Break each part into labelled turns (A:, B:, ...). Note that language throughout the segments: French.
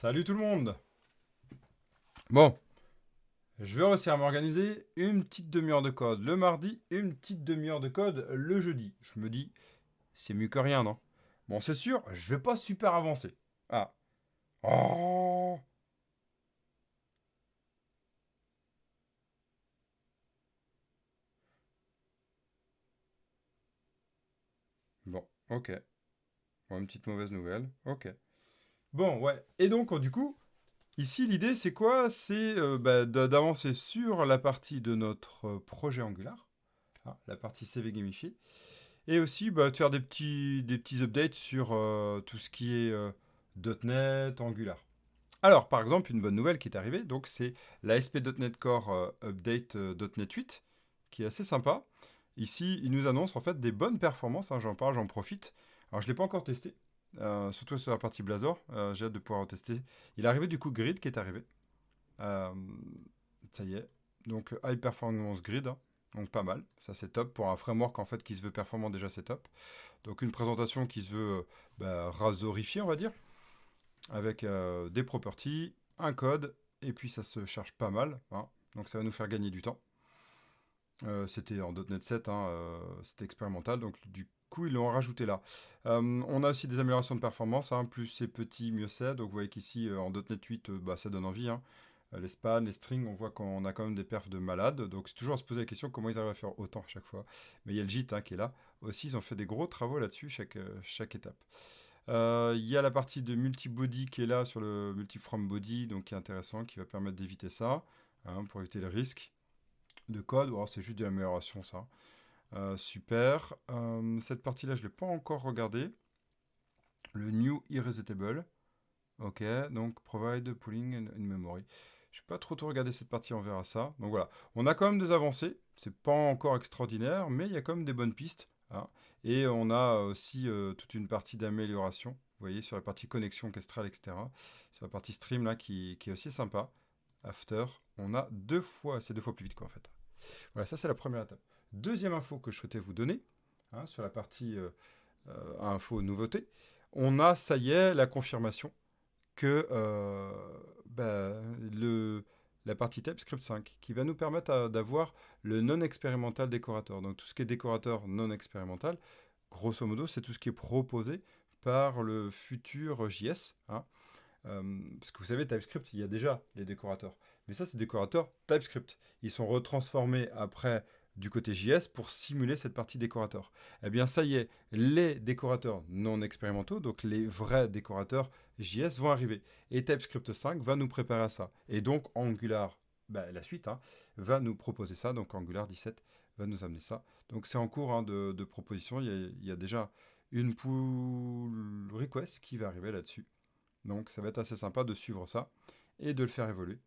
A: Salut tout le monde. Bon, je vais réussir à m'organiser une petite demi-heure de code le mardi, une petite demi-heure de code le jeudi. Je me dis, c'est mieux que rien, non? Bon, c'est sûr, je vais pas super avancer. Ah. Oh. Bon, ok. Bon, une petite mauvaise nouvelle. Ok. Bon, ouais. Et donc, du coup, ici, l'idée, c'est quoi? C'est d'avancer sur la partie de notre projet Angular, hein, la partie CV gamifiée. Et aussi de faire des petits updates sur tout ce qui est .NET, Angular. Alors, par exemple, une bonne nouvelle qui est arrivée, donc c'est la ASP.NET Core Update .NET 8, qui est assez sympa. Ici, il nous annonce en fait des bonnes performances, hein, j'en parle, j'en profite. Alors, je ne l'ai pas encore testé, surtout sur la partie Blazor, j'ai hâte de pouvoir le tester. Il est arrivé du coup Grid qui est arrivé. Euh, Ça y est. Donc High Performance Grid, hein. Donc pas mal, ça c'est top. Pour un framework en fait qui se veut performant, déjà c'est top. Donc une présentation qui se veut rasorifiée, on va dire, avec des properties, un code, et puis ça se charge pas mal, hein. Donc ça va nous faire gagner du temps. C'était en .NET 7, hein, c'était expérimental, donc du coup ils l'ont rajouté là. On a aussi des améliorations de performance, hein, plus c'est petit, mieux c'est. Donc vous voyez qu'ici en .NET 8, ça donne envie, hein. Les spans, les strings, on voit qu'on a quand même des perfs de malade. Donc c'est toujours à se poser la question comment ils arrivent à faire autant à chaque fois. Mais il y a le JIT, hein, qui est là. Aussi, ils ont fait des gros travaux là-dessus, chaque étape. Il y a la partie de multi-body qui est là sur le multi-from body, donc qui est intéressant, qui va permettre d'éviter ça, hein, pour éviter le risque de code. Bon, c'est juste de l'amélioration, ça. Super. Cette partie-là, je ne l'ai pas encore regardée. Le new irresetable. Ok, donc provide pooling in memory. Je n'ai pas trop tout regardé cette partie, on verra ça. Donc voilà, on a quand même des avancées. C'est pas encore extraordinaire, mais il y a quand même des bonnes pistes, hein. Et on a aussi toute une partie d'amélioration. Vous voyez, sur la partie connexion orchestrale, etc. Sur la partie stream, là, qui est aussi sympa. After, on a c'est 2 fois plus vite, quoi, en fait. Voilà, ça, c'est la première étape. Deuxième info que je souhaitais vous donner, hein, sur la partie info nouveauté, on a, ça y est, la confirmation que la partie TypeScript 5 qui va nous permettre d'avoir le non expérimental décorateur. Donc tout ce qui est décorateur non expérimental, grosso modo, c'est tout ce qui est proposé par le futur JS, hein. Parce que vous savez, TypeScript, il y a déjà les décorateurs. Mais ça, c'est des décorateurs TypeScript. Ils sont retransformés après du côté JS pour simuler cette partie décorateur. Eh bien, ça y est, les décorateurs non expérimentaux, donc les vrais décorateurs JS, vont arriver. Et TypeScript 5 va nous préparer à ça. Et donc, Angular, la suite, hein, va nous proposer ça. Donc, Angular 17 va nous amener ça. Donc, c'est en cours, hein, de proposition. Il y a déjà une pull request qui va arriver là-dessus. Donc ça va être assez sympa de suivre ça et de le faire évoluer.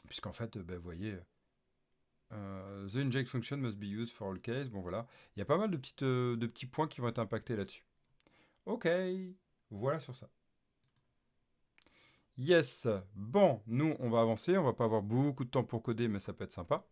A: Puisqu'en fait, vous voyez, the inject function must be used for all cases. Bon voilà, il y a pas mal de petits points qui vont être impactés là-dessus. Ok, voilà sur ça. Yes, bon, nous on va avancer, on va pas avoir beaucoup de temps pour coder, mais ça peut être sympa.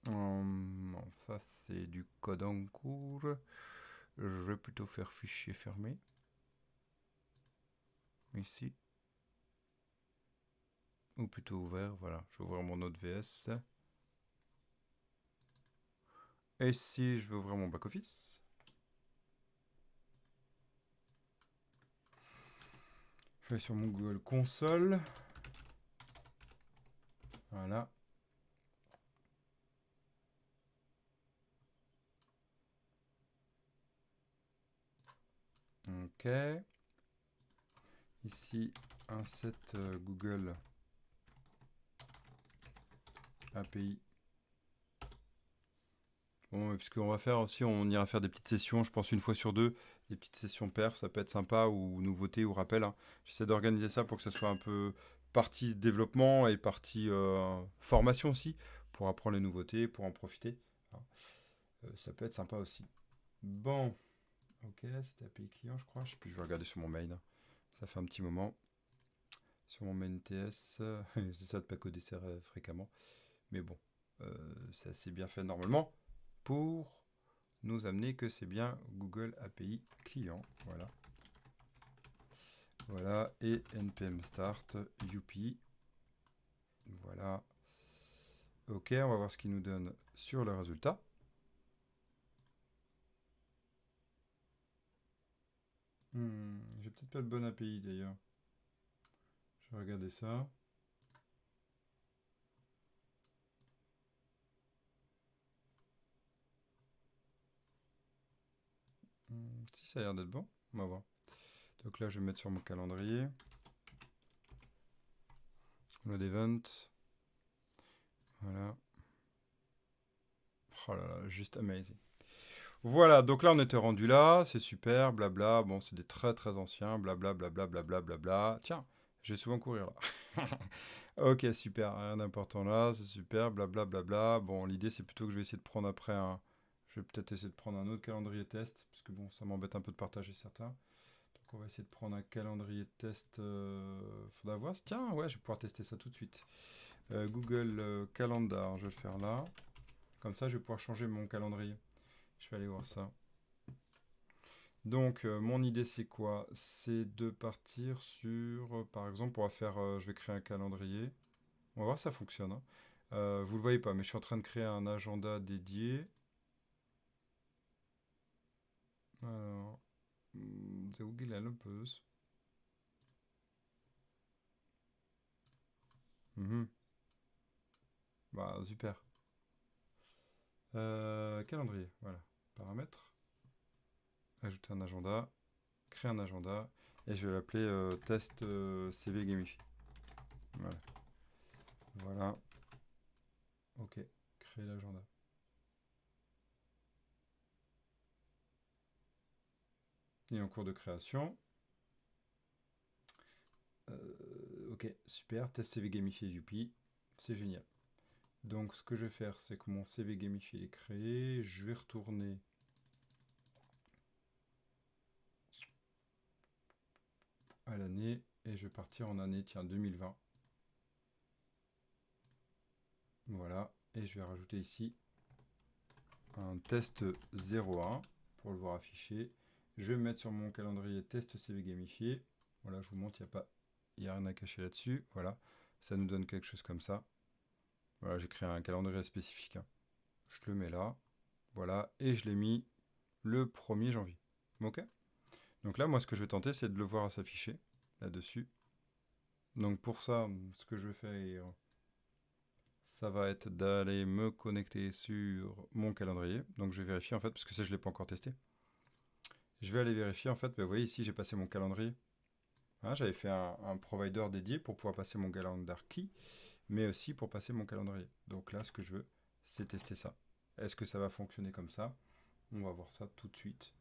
A: Non, ça c'est du code en cours. Je vais plutôt faire fichier fermé. Ici. Ou plutôt ouvert, voilà. Je vais ouvrir mon autre VS. Et si je vais ouvrir mon back-office, je vais sur mon Google Console. Voilà. Ok. Ici, un set Google API. Bon, puisqu'on va faire aussi, on ira faire des petites sessions, je pense une fois sur deux, des petites sessions perf, ça peut être sympa, ou nouveautés, ou rappel, hein. J'essaie d'organiser ça pour que ce soit un peu partie développement et partie formation aussi, pour apprendre les nouveautés, pour en profiter, hein. Ça peut être sympa aussi. Bon, ok, c'était API client, je crois. Je sais plus, je vais regarder sur mon mail, hein. Ça fait un petit moment. Sur mon main TS, c'est ça de pas coder ça fréquemment. Mais bon, c'est assez bien fait normalement pour nous amener que c'est bien Google API client. Voilà. Voilà, et npm start, youpi. Voilà. Ok, on va voir ce qu'il nous donne sur le résultat. J'ai peut-être pas le bon API d'ailleurs. Je vais regarder ça. Si, ça a l'air d'être bon. On va voir. Donc là, je vais mettre sur mon calendrier. Load event. Voilà. Oh là là, juste amazing. Voilà, donc là on était rendu là, c'est super, blabla. Bon, c'est des très très anciens, blabla, blabla, blabla, blabla. Tiens, j'ai souvent courir là. Ok, super, rien d'important là, c'est super, blabla, blabla. Bon, l'idée c'est plutôt que je vais essayer de prendre après un. Je vais peut-être essayer de prendre un autre calendrier test, parce que bon, ça m'embête un peu de partager certains. Donc on va essayer de prendre un calendrier test. Faudra voir. Tiens, ouais, je vais pouvoir tester ça tout de suite. Google Calendar, je vais le faire là. Comme ça, je vais pouvoir changer mon calendrier. Je vais aller voir ça. Donc, mon idée, c'est quoi? C'est de partir sur, par exemple, on va faire, je vais créer un calendrier. On va voir si ça fonctionne, hein. Vous le voyez pas, mais je suis en train de créer un agenda dédié. Alors, The Google Calenda's. Mhm. Bah, super. Calendrier, voilà. Paramètres. Ajouter un agenda. Créer un agenda. Et je vais l'appeler test CV Gamify. Voilà. Voilà. Ok. Créer l'agenda. Il est en cours de création. Ok, super. Test CV gamifié Youpi. C'est génial. Donc, ce que je vais faire, c'est que mon CV gamifié est créé. Je vais retourner à l'année et je vais partir en année, tiens, 2020. Voilà. Et je vais rajouter ici un test 01 pour le voir affiché. Je vais me mettre sur mon calendrier test CV gamifié. Voilà, je vous montre, il n'y a rien à cacher là-dessus. Voilà, ça nous donne quelque chose comme ça. Voilà, j'ai créé un calendrier spécifique, hein. Je le mets là. Voilà, et je l'ai mis le 1er janvier. Ok. Donc là, moi, ce que je vais tenter, c'est de le voir s'afficher là-dessus. Donc pour ça, ce que je vais faire, ça va être d'aller me connecter sur mon calendrier. Donc je vais vérifier en fait, parce que ça, je ne l'ai pas encore testé. Je vais aller vérifier en fait, vous voyez ici, j'ai passé mon calendrier. Hein, j'avais fait un provider dédié pour pouvoir passer mon calendar key, mais aussi pour passer mon calendrier. Donc là, ce que je veux, c'est tester ça. Est-ce que ça va fonctionner comme ça? On va voir ça tout de suite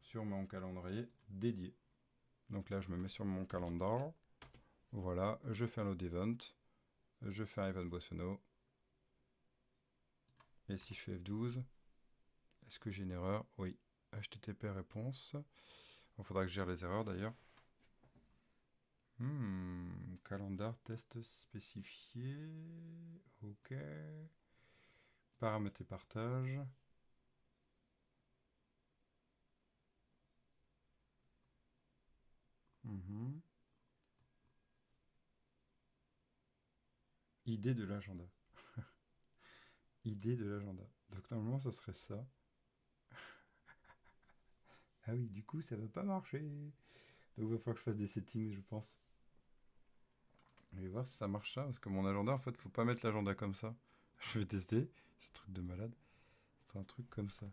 A: sur mon calendrier dédié. Donc là, je me mets sur mon calendar. Voilà, je fais un load event. Je fais un event Boissonneau. Et si je fais F12, est-ce que j'ai une erreur? Oui. HTTP réponse. Il faudra que je gère les erreurs d'ailleurs. Calendar test spécifié. Ok. Paramètres et partage. Idée de l'agenda. Idée de l'agenda. Donc normalement, ça serait ça. Ah oui, du coup, ça va pas marcher. Donc il va falloir que je fasse des settings, je pense. Je vais voir si ça marche ça, parce que mon agenda, en fait, faut pas mettre l'agenda comme ça. Je vais tester. C'est un truc de malade. C'est un truc comme ça.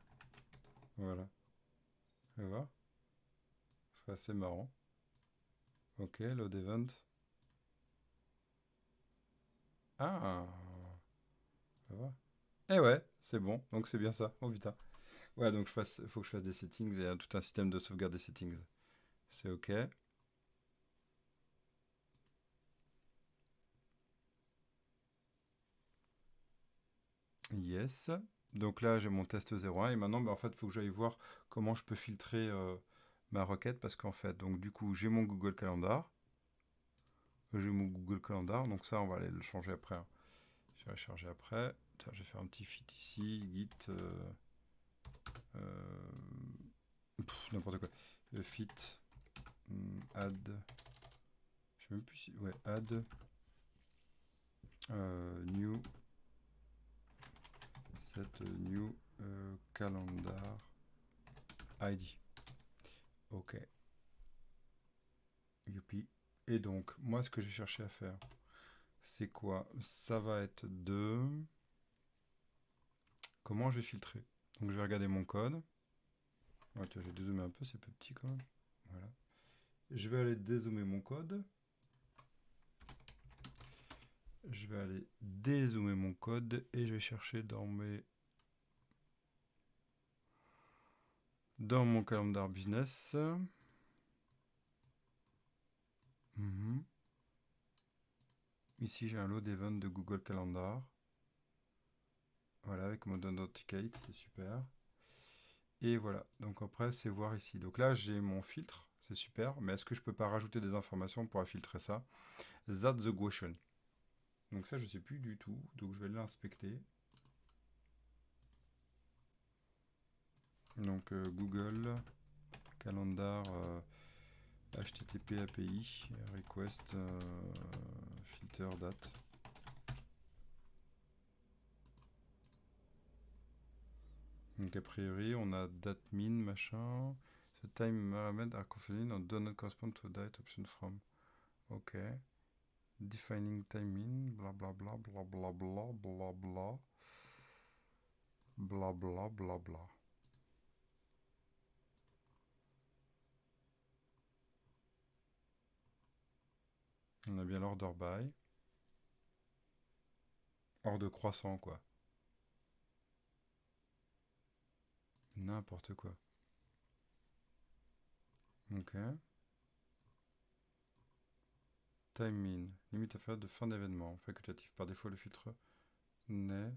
A: Voilà. Tu vas voir. C'est assez marrant. Ok, load event. Ah, ça va. Eh ouais, c'est bon. Donc c'est bien ça. Oh putain. Ouais, donc faut que je fasse des settings et tout un système de sauvegarde des settings. C'est ok. Yes. Donc là, j'ai mon test 01 et maintenant, en fait, il faut que j'aille voir comment je peux filtrer ma requête parce qu'en fait, donc du coup, j'ai mon Google Calendar. J'ai mon Google Calendar, donc ça, on va aller le changer après, hein. Je vais le charger après. Tiens, je vais faire un petit fit ici, git, n'importe quoi. Fit Add. Je sais même plus si. Ouais, add. New. Set new calendar ID. Ok. Youpi. Et donc, moi, ce que j'ai cherché à faire, c'est quoi? Ça va être de... Comment je vais filtrer? Donc, je vais regarder mon code. Ouais, tu vois, j'ai dézoomé un peu, c'est peu petit quand même. Voilà. Je vais aller dézoomer mon code. Je vais aller dézoomer mon code et je vais chercher dans mon calendar business. Ici, j'ai un load event de Google Calendar. Voilà, avec Modern Authenticate, c'est super. Et voilà, donc après, c'est voir ici. Donc là, j'ai mon filtre, c'est super, mais est-ce que je peux pas rajouter des informations pour filtrer ça? That's the question. Donc ça, je sais plus du tout, donc je vais l'inspecter. Donc Google Calendar HTTP API request filter date. Donc a priori, on a date min machin. The time element are confusing or do not correspond to date option from. Ok. Defining time min, bla bla bla bla bla bla bla bla bla bla bla bla. On a bien l'order by. Hors de croissant quoi. N'importe quoi. Ok. Time min. Limite à faire de fin d'événement. Facultatif. Par défaut, le filtre n'est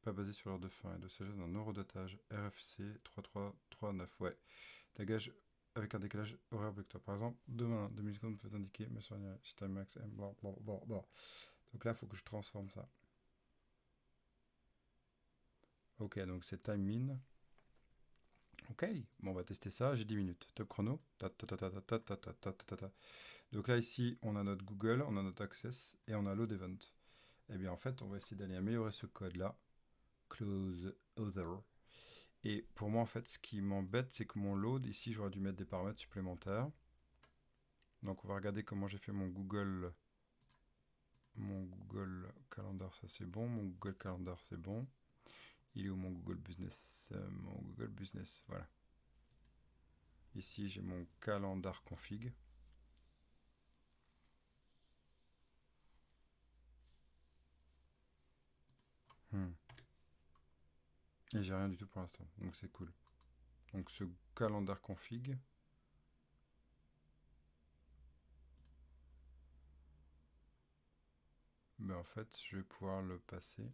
A: pas basé sur l'heure de fin et de sagesse d'un eurodatage RFC 3339. Ouais. Dégage avec un décalage horaire vecteur. Par exemple, demain, 2000 secondes peut indiquer, mais sur time max, bla bla bla bla. Donc là, il faut que je transforme ça. Ok, donc c'est time min. Ok, bon, on va tester ça. J'ai 10 minutes. Top chrono. Donc là, ici, on a notre Google, on a notre Access et on a load event. Et bien, en fait, on va essayer d'aller améliorer ce code-là. Close other. Et pour moi, en fait, ce qui m'embête, c'est que mon load, ici, j'aurais dû mettre des paramètres supplémentaires. Donc, on va regarder comment j'ai fait mon Google Calendar, ça c'est bon. Mon Google Calendar, c'est bon. Il est où mon Google Business? Mon Google Business, voilà. Ici, j'ai mon calendar config. Et j'ai rien du tout pour l'instant, donc c'est cool. Donc ce calendar config, ben en fait, je vais pouvoir le passer.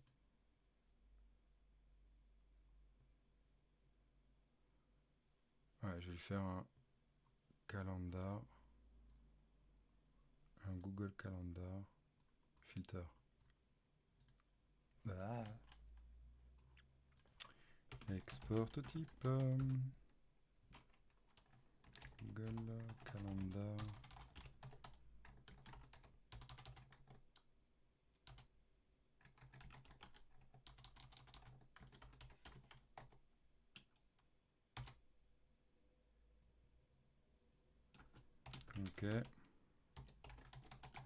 A: Ouais, je vais lui faire un calendar, un Google Calendar filter. Ah. Export au type Google Calendar. Ok.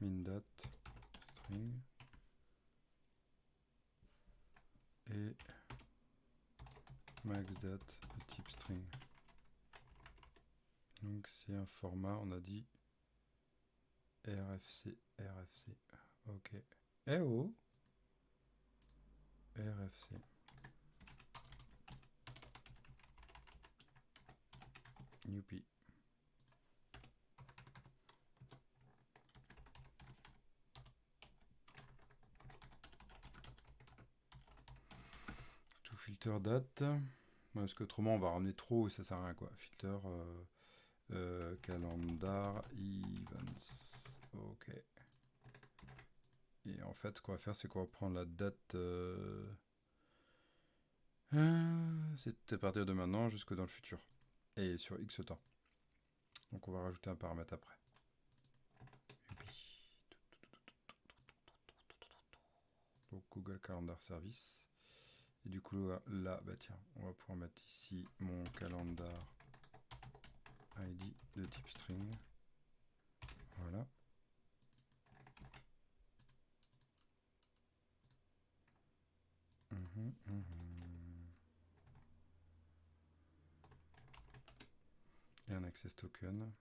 A: Min date string et max date de type string. Donc c'est un format, on a dit RFC. Ok. Eh oh, RFC. Youpi. To filter date. Parce qu'autrement on va ramener trop et ça sert à rien quoi. Filter calendar events. Ok. Et en fait ce qu'on va faire c'est qu'on va prendre la date. C'est à partir de maintenant jusque dans le futur. Et sur X temps. Donc on va rajouter un paramètre après. Donc Google Calendar Service. Et du coup là, bah tiens, on va pouvoir mettre ici mon calendar ID de type string. Voilà. Et un access token.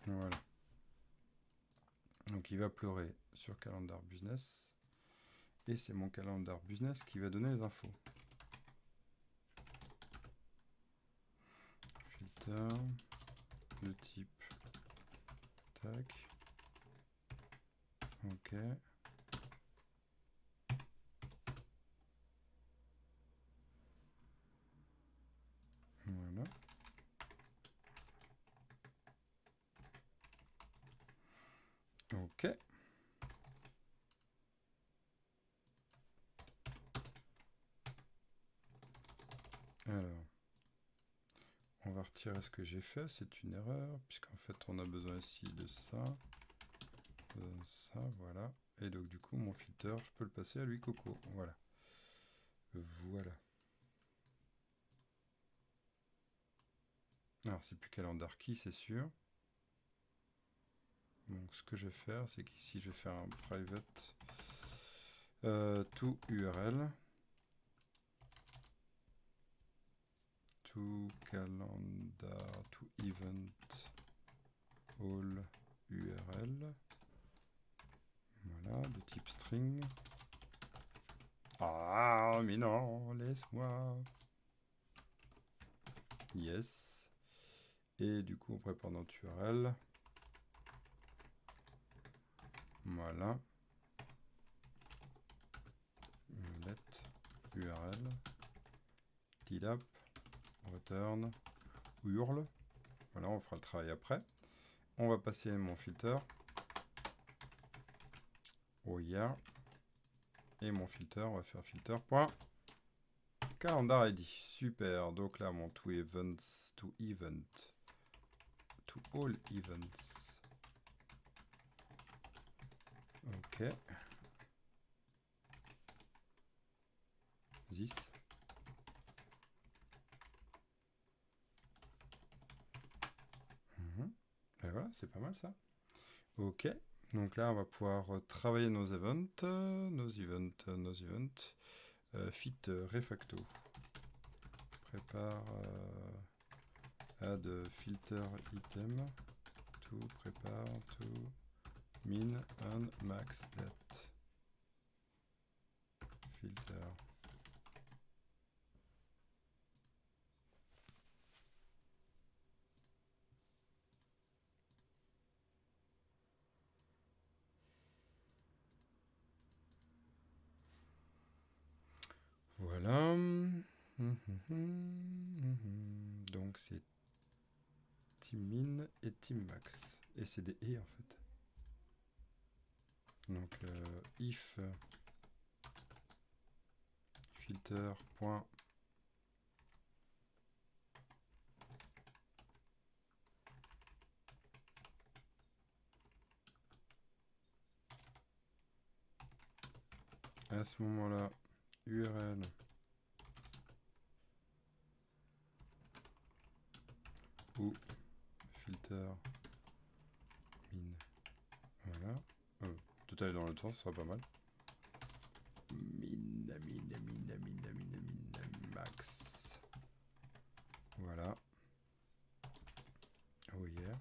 A: Voilà. Donc il va pleurer sur Calendar Business. Et c'est mon Calendar Business qui va donner les infos. Filter de type tac. Ok. Voilà. Ok. Alors, on va retirer ce que j'ai fait, c'est une erreur, puisqu'en fait on a besoin ici de ça, voilà. Et donc du coup mon filter, je peux le passer à lui Coco, voilà. Voilà. Alors c'est plus calendar key, c'est sûr. Donc ce que je vais faire, c'est qu'ici je vais faire un private to URL. To calendar, to event, all URL. Voilà, de type string. Ah, mais non, laisse-moi. Yes. Et du coup, on prépare notre URL. Voilà. Let URL. Tidap. Return. URL. Voilà, on fera le travail après. On va passer mon filter. Oh yeah. Et mon filter, on va faire filter.calendar ID. Super. Donc là, mon to events, to event, to all events. Ok. This. Et voilà, c'est pas mal ça. Ok. Donc là, on va pouvoir travailler nos events. Fit refacto. Prépare add filter item to prepare to min and max let filter. Voilà. Donc c'est team min et team max. Et c'est des et en fait. Donc if filter point à ce moment-là URL ou filter min. Voilà. Tout aller dans l'autre sens, ce sera pas mal. Min max. Voilà. Oh yeah.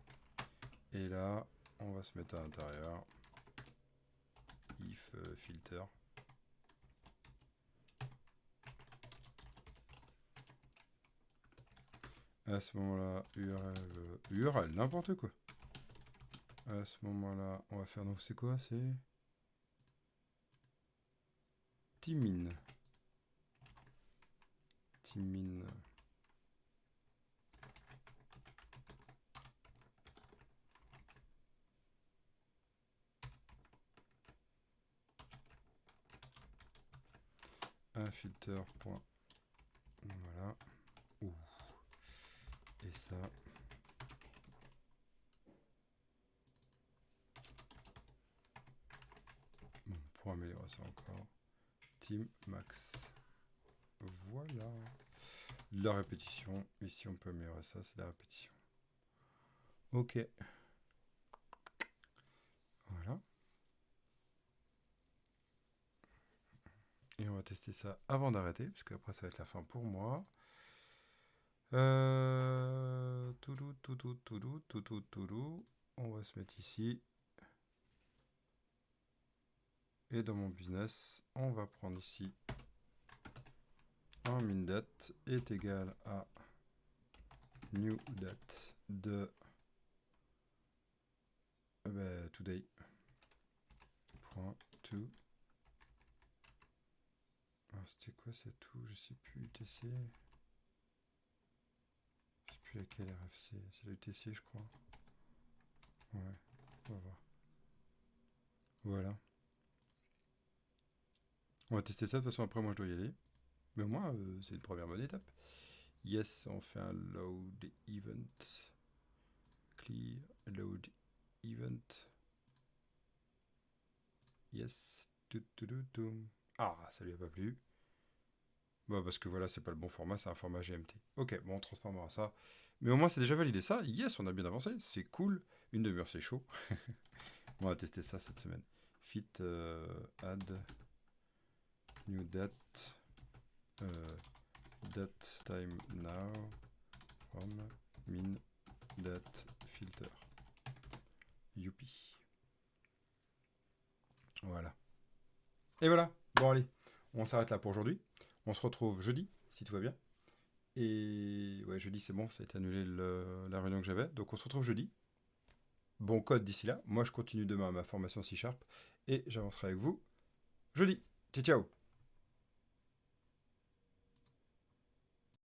A: Et là, on va se mettre à l'intérieur. If filter. À ce moment-là, URL, n'importe quoi. À ce moment-là, on va faire, donc c'est quoi? C'est Timin. Timin. un filter point. Voilà. Ouh. Et ça. Bon, pour améliorer ça encore. Team max. Voilà. La répétition. Ici, on peut améliorer ça, c'est la répétition. Ok. Voilà. Et on va tester ça avant d'arrêter, parce qu'après, ça va être la fin pour moi. Toudou. On va se mettre ici. Et dans mon business, on va prendre ici un min date est égal à new date de today. Point to. C'était quoi c'est tout? Je sais plus. UTC. Je sais plus laquelle RFC. C'est la UTC, je crois. Ouais, on va voir. Voilà. On va tester ça. De toute façon, après, moi, je dois y aller. Mais au moins, c'est une première bonne étape. Yes, on fait un load event. Clear load event. Yes. Ah, ça lui a pas plu. Bah, parce que voilà, c'est pas le bon format, c'est un format GMT. Ok, bon, on transformera ça. Mais au moins, c'est déjà validé ça. Yes, on a bien avancé. C'est cool. Une demi-heure, c'est chaud. On va tester ça cette semaine. Fit add new date. Date time now from min date filter. Youpi. Voilà. Et voilà. Bon, allez. On s'arrête là pour aujourd'hui. On se retrouve jeudi, si tout va bien. Et ouais, jeudi, c'est bon, ça a été annulé la réunion que j'avais. Donc on se retrouve jeudi. Bon code d'ici là. Moi, je continue demain ma formation C# et j'avancerai avec vous jeudi. Ciao, ciao.